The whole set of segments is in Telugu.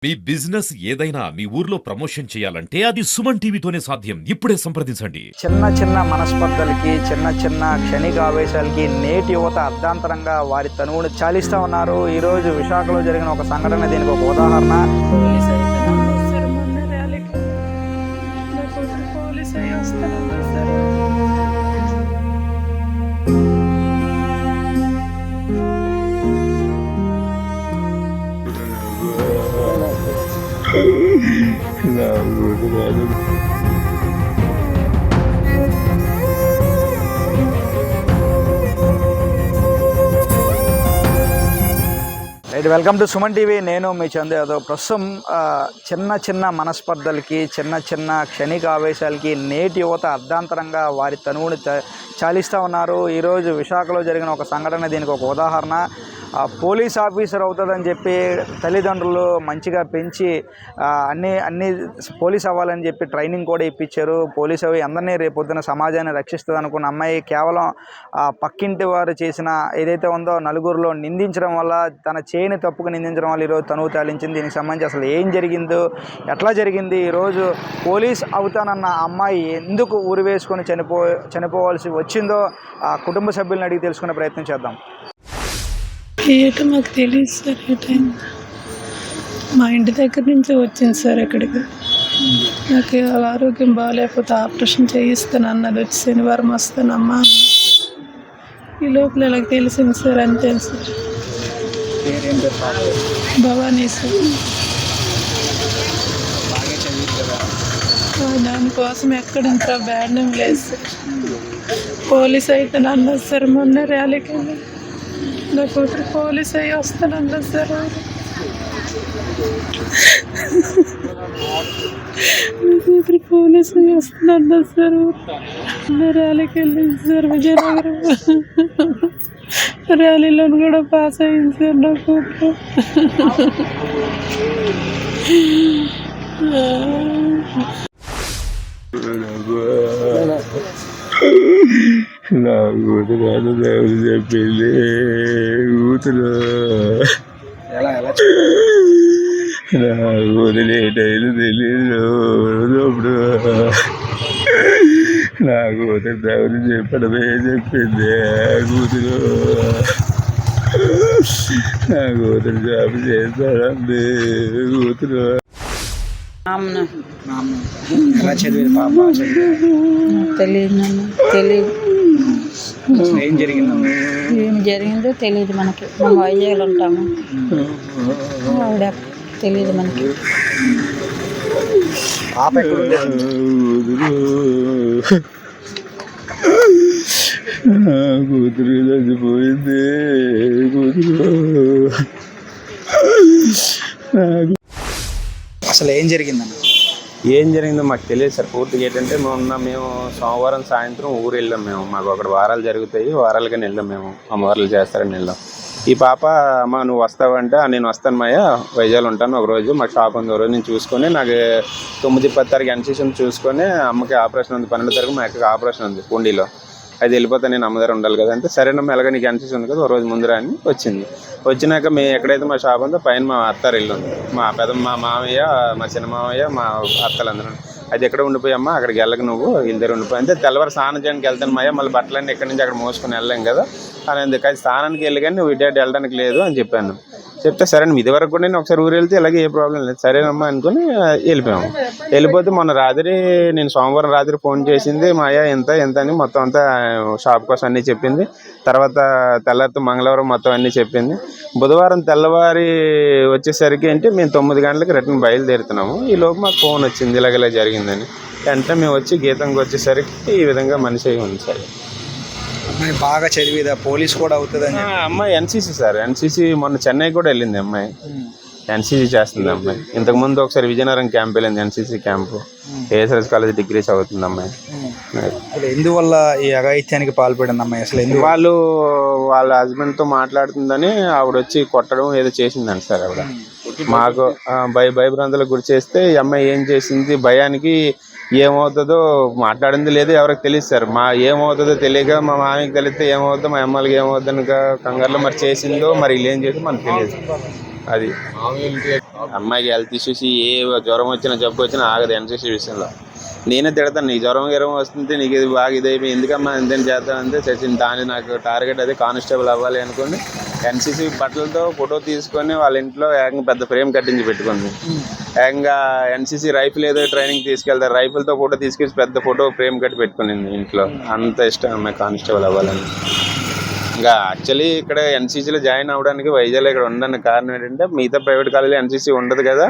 మీ బిజినెస్ ఏదైనా మీ ఊర్లో ప్రమోషన్ చేయాలంటే అది సుమన్ టీవీతోనే సాధ్యం. ఇప్పుడే సంప్రదించండి. చిన్న చిన్న మనస్పర్ధలకి, చిన్న చిన్న క్షణిక ఆవేశాలకి నేటి యువత అర్ధాంతరంగా వారి తనువును చాలిస్తూ ఉన్నారు. ఈరోజు విశాఖలో జరిగిన ఒక సంఘటన దీనికి ఒక ఉదాహరణ. Welcome to Suman TV. నేను మీ చందు యాదవ్. ప్రస్తుతం చిన్న చిన్న మనస్పర్ధలకి, చిన్న చిన్న క్షణిక ఆవేశాలకి నేటి యువత అర్ధాంతరంగా వారి తనువును చాలిస్తూ ఉన్నారు. ఈరోజు విశాఖలో జరిగిన ఒక సంఘటన దీనికి ఒక ఉదాహరణ. పోలీస్ ఆఫీసర్ అవుతుందని చెప్పి తల్లిదండ్రులు మంచిగా పెంచి అన్ని పోలీస్ అవ్వాలని చెప్పి ట్రైనింగ్ కూడా ఇప్పించారు. పోలీస్ అవి అందరినీ రేపొద్దున సమాజాన్ని రక్షిస్తుంది అనుకున్న అమ్మాయి కేవలం పక్కింటి వారు చేసిన ఏదైతే ఉందో నలుగురిలో నిందించడం వల్ల, తన చేయని తప్పుకు నిందించడం వల్ల ఈరోజు తనువు తాలించింది. దీనికి సంబంధించి అసలు ఏం జరిగిందో, ఎట్లా జరిగింది, ఈరోజు పోలీస్ అవుతానన్న అమ్మాయి ఎందుకు ఊరి వేసుకొని చనిపోవాల్సి వచ్చిందో ఆ కుటుంబ సభ్యులను అడిగి తెలుసుకునే ప్రయత్నం చేద్దాం. ఏటో మాకు తెలియదు సార్. ఏ టైం మా ఇంటి దగ్గర నుంచి వచ్చింది సార్ ఇక్కడికి. నాకు ఆరోగ్యం బాగాలేకపోతే ఆపరేషన్ చేయిస్తాను అన్నది. వచ్చి శనివారం వస్తానమ్మా. ఈ లోపల ఇలా తెలిసింది సార్. అంతే సార్. భవానీ సార్. దానికోసం ఎక్కడ ఇంకా బ్యాడ్ నేమ్ లేదు సార్. పోలీస్ అయితే అన్నది సార్. మొన్న ర్యాలీకి వెళ్ళి నా కూతురు పోలీస్ అయ్యి వస్తానన్నది సార్. నా కూతురు పోలీస్ అయ్యి వస్తానన్నది సార్. ర్యాలీకి వెళ్ళింది సార్. విజయనగరం ర్యాలీలో కూడా పాస్ అయింది సార్ నా కూతురు. నా కూతురు దేవుడు చెప్పింది. కూతురు నా కూతురు ఏటైనా తెలియదు. అప్పుడు నా కూతురు దేవుడు చెప్పడమే చెప్పింది. కూతురు నా కూతురు జాబ్ చేస్తాడండి. కూతురు ఎలా చదివేది పాప? తెలియదు. ఏం జరిగింది? ఏం జరిగిందో తెలియదు మనకి. మనం వైజాగ్లో ఉంటాము. ఆవిడ తెలియదు మనకి. పాప కూతురు చచ్చిపోయింది. కూతురు అసలు ఏం జరిగిందన్న? ఏం జరిగిందో మాకు తెలియదు సార్ పూర్తిగా. ఏంటంటే మేము సోమవారం సాయంత్రం ఊరు వెళ్ళాం. మాకు అక్కడ వారాలు జరుగుతాయి, వారాలుగానే వెళ్ళాం. మేము అమ్మవార్లు చేస్తారని వెళ్ళాం. ఈ పాప అమ్మ నువ్వు వస్తావంటే నేను వస్తాను మాయా, వైజాగ్లో ఉంటాను ఒకరోజు, మాకు షాప్ ఉంది. ఒకరోజు నేను చూసుకొని నాకు 9-10 ఎన్సీసీ చూసుకొని అమ్మకి ఆపరేషన్ ఉంది, 12 తారీఖు మా అక్కకి ఆపరేషన్ ఉంది పూండిలో. అది వెళ్ళిపోతే నేను అమ్మ దగ్గర ఉండాలి కదా అంటే సరేనమ్మా ఎలాగ నీకు ఎన్సీసీ ఉంది కదా ఒక రోజు ముందు అని వచ్చింది. వచ్చినాక మేము ఎక్కడైతే మా షాప్ ఉందో పైన మా అత్తారు ఇల్లు ఉంది. మా మామయ్య, మా చిన్న మామయ్య, మా అత్తలందరూ. అది ఎక్కడ ఉండిపోయామ్మా అక్కడికి వెళ్ళక నువ్వు వీళ్ళ దగ్గర ఉండిపోయి అంటే తెల్లవారు స్నానం చేయడానికి వెళ్తాను మాయ, మళ్ళీ బట్టలన్నీ ఎక్కడి నుంచి అక్కడ మోసుకొని వెళ్ళాం కదా అని అందుకు. అది స్నానానికి వెళ్ళి కానీ నువ్వు ఇటు వెళ్ళడానికి లేదు అని చెప్పాను. చెప్తే సరే ఇది వరకు కూడా నేను ఒకసారి ఊరు వెళ్తే ఇలాగే ఏ ప్రాబ్లం లేదు సరేనమ్మా అనుకుని వెళ్ళిపోయాము. వెళ్ళిపోతే మొన్న రాత్రి నేను సోమవారం రాత్రి ఫోన్ చేసింది మాయా ఎంత అని మొత్తం అంతా షాప్ కోసం అన్నీ చెప్పింది. తర్వాత తెల్లారితో మంగళవారం మొత్తం అన్నీ చెప్పింది. బుధవారం తెల్లవారి వచ్చేసరికి అంటే మేము 9 గంటలకు రిటర్న్ బయలుదేరుతున్నాము. ఈ లోపు మాకు ఫోన్ వచ్చింది ఇలాగ జరిగిందని. వెంటనే మేము వచ్చి గీతంకి వచ్చేసరికి ఈ విధంగా మనిషి అయి ఉంది సార్. అమ్మాయి బాగా చదివేదా? పోలీస్ కూడా అవుతుందని? అమ్మాయి ఎన్సీసీ సార్. ఎన్సీసీ మొన్న చెన్నై కూడా వెళ్ళింది అమ్మాయి. ఎన్సీసీ చేస్తుంది అమ్మాయి. ఇంతకుముందు ఒకసారి విజయనగరం క్యాంప్ వెళ్ళింది, NCC camp. ASS college degree చదువుతుంది అమ్మాయి. ఎందువల్ల ఈ అఘాయిత్యానికి పాల్పడింది అమ్మాయి? అసలు వాళ్ళ హస్బెండ్తో మాట్లాడుతుందని ఆవిడ వచ్చి కొట్టడం ఏదో చేసిందండి సార్. ఆవిడ మాకు భయభ్రాంతులకు గురి చేస్తే ఈ అమ్మాయి ఏం చేసింది, భయానికి ఏమవుతుందో మాట్లాడింది లేదు, ఎవరికి తెలియదు సార్. ఏమవుతుందో తెలియక మా మామయ్యకి తెలిస్తే ఏమవుతుందో, మా అమ్మాయికి ఏమవుతుందని కంగారులో మరి చేసిందో మరి వీళ్ళు ఏం చేసిందో మనకు తెలియదు. అది అమ్మాయికి హెల్త్ ఇష్యూస్ ఏ జ్వరం వచ్చినా జబ్బు వచ్చినా ఆగదు ఎన్సీసీ విషయంలో. నేనే తిడతాను, నీకు జ్వరం వస్తుంటే నీకు ఇది బాగా ఇదైపోయి ఎందుకమ్మా ఇంతేం చేద్దామంటే చచ్చింది. దాని నాకు టార్గెట్ అదే కానిస్టేబుల్ అవ్వాలి అనుకోండి ఎన్సీసీ బట్టలతో ఫోటో తీసుకొని వాళ్ళ ఇంట్లో ఏకంగా పెద్ద ఫ్రేమ్ కట్టించి పెట్టుకుంది. ఏకంగా ఎన్సీసీ రైఫిల్ ఏదో ట్రైనింగ్ తీసుకెళ్తారు, రైఫిల్తో ఫోటో తీసుకెళ్ళి పెద్ద ఫోటో ఫ్రేమ్ కట్టి పెట్టుకునింది ఇంట్లో. అంత ఇష్టం అమ్మాయి కానిస్టేబుల్ అవ్వాలని. ఇంకా యాక్చువల్లీ ఇక్కడ ఎన్సీసీలో జాయిన్ అవ్వడానికి వైజాగ్లో ఇక్కడ ఉండడానికి కారణం ఏంటంటే మిగతా ప్రైవేట్ కాలేజీలో ఎన్సీసీ ఉండదు కదా,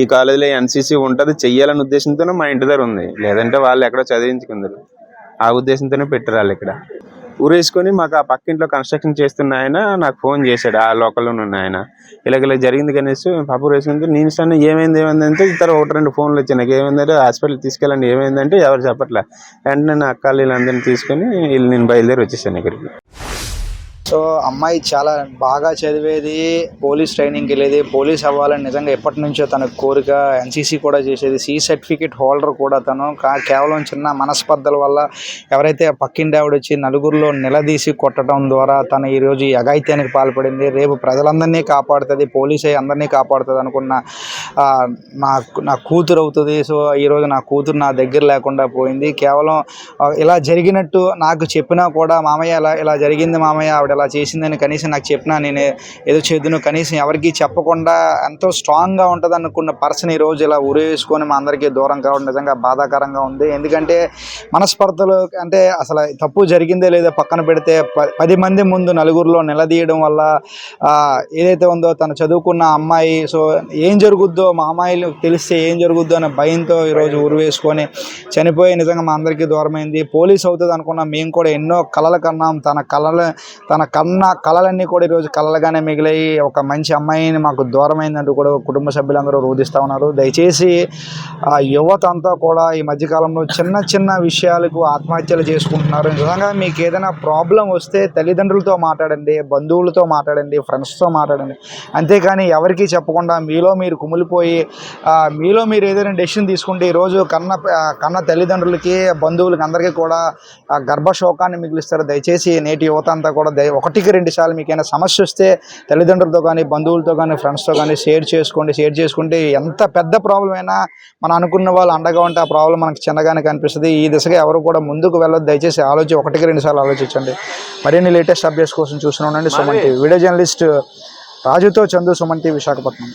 ఈ కాలేజీలో ఎన్సీసీ ఉంటుంది చెయ్యాలనే ఉద్దేశంతోనే మా ఇంటి దగ్గర ఉంది. లేదంటే వాళ్ళు ఎక్కడో చదివించుకుందరు, ఆ ఉద్దేశంతోనే పెట్టారు వాళ్ళు ఇక్కడ. ఊరేసుకొని మాకు ఆ పక్కింట్లో కన్స్ట్రక్షన్ చేస్తున్న ఆయన నాకు ఫోన్ చేశాడు, ఆ లోకల్లో ఉన్న ఆయన. ఇలా జరిగింది కనీసం పాప ఊరేసుకుంటే నేను ఇస్తాను ఏమైంది అంటే ఇతర 1-2 ఫోన్లు వచ్చాయి. నాకు ఏమైందంటే హాస్పిటల్ తీసుకెళ్ళండి, ఏమైందంటే ఎవరు చెప్పట్లే. వెంటనే నా అక్క వీళ్ళందరినీ తీసుకొని నేను బయలుదేరి వచ్చేసాను ఇక్కడికి. సో అమ్మాయి చాలా బాగా చదివేది, పోలీస్ ట్రైనింగ్కి వెళ్ళేది, పోలీస్ అవ్వాలని నిజంగా ఎప్పటి నుంచో తన కోరిక. ఎన్సీసీ కూడా చేసేది, సి సర్టిఫికేట్ హోల్డర్ కూడా తను. కేవలం చిన్న మనస్పర్ధల వల్ల ఎవరైతే పక్కింటి ఆవిడ వచ్చి నలుగురిలో నిలదీసి కొట్టడం ద్వారా తను ఈరోజు ఈ అఘాయిత్యానికి పాల్పడింది. రేపు ప్రజలందరినీ కాపాడుతుంది, పోలీస్ అయ్యి అందరినీ కాపాడుతుంది అనుకున్న నా కూతురు అవుతుంది. సో ఈరోజు నా కూతురు నా దగ్గర లేకుండా పోయింది. కేవలం ఇలా జరిగినట్టు నాకు చెప్పినా కూడా మామయ్య ఇలా జరిగింది మామయ్య, ఆవిడ అలా చేసిందని కనీసం నాకు చెప్పినా నేను ఏదో చేద్దును, కనీసం ఎవరికి చెప్పకుండా ఎంతో స్ట్రాంగ్గా ఉంటుంది అనుకున్న పర్సన్ ఈరోజు ఇలా ఉరేసుకొని మా అందరికీ దూరం కావడం నిజంగా బాధాకరంగా ఉంది. ఎందుకంటే మనస్పర్ధలు అంటే అసలు తప్పు జరిగిందే లేదో పక్కన పెడితే 10 మంది ముందు నలుగురిలో నిలదీయడం వల్ల ఏదైతే ఉందో తను చదువుకున్న అమ్మాయి, సో ఏం జరుగుద్దో మా అమ్మాయిలు తెలిస్తే ఏం జరుగుద్దో అనే భయంతో ఈరోజు ఉరివేసుకొని చనిపోయి నిజంగా మా అందరికీ దూరమైంది. పోలీస్ అవుతుంది అనుకున్న మేము కూడా ఎన్నో కలలు కన్నాం. తన కళలన్నీ కూడా ఈరోజు కళలుగానే మిగిలాయి. ఒక మంచి అమ్మాయిని మాకు దూరమైందంటూ కూడా కుటుంబ సభ్యులందరూ రోధిస్తూ ఉన్నారు. దయచేసి యువత అంతా కూడా ఈ మధ్యకాలంలో చిన్న విషయాలకు ఆత్మహత్యలు చేసుకుంటున్నారు. నిజంగా మీకు ఏదైనా ప్రాబ్లం వస్తే తల్లిదండ్రులతో మాట్లాడండి, బంధువులతో మాట్లాడండి, ఫ్రెండ్స్తో మాట్లాడండి. అంతేకాని ఎవరికీ చెప్పకుండా మీలో మీరు కుమిలిపోయి మీలో మీరు ఏదైనా డెసిషన్ తీసుకుంటే ఈరోజు కన్న తల్లిదండ్రులకి బంధువులకి అందరికీ కూడా గర్భశోకాన్ని మిగిలిస్తారు. దయచేసి నేటి యువత అంతా కూడా 1-2 సార్లు మీకు ఏమైనా సమస్య వస్తే తల్లిదండ్రులతో కానీ బంధువులతో కానీ ఫ్రెండ్స్తో కానీ షేర్ చేసుకుంటే ఎంత పెద్ద ప్రాబ్లం అయినా మనం అనుకున్న వాళ్ళు అండగా ఉంటే ఆ ప్రాబ్లం మనకు చిన్నగానే కనిపిస్తుంది. ఈ దిశగా ఎవరు కూడా ముందుకు వెళ్ళొద్దు. దయచేసి 1-2 సార్లు ఆలోచించండి. మరిన్ని లేటెస్ట్ అప్డేట్స్ కోసం చూస్తూనే ఉండండి సుమన్ టీవీ. వీడియో జర్నలిస్ట్ రాజుతో చందు, సుమన్ టీవీ, విశాఖపట్నం.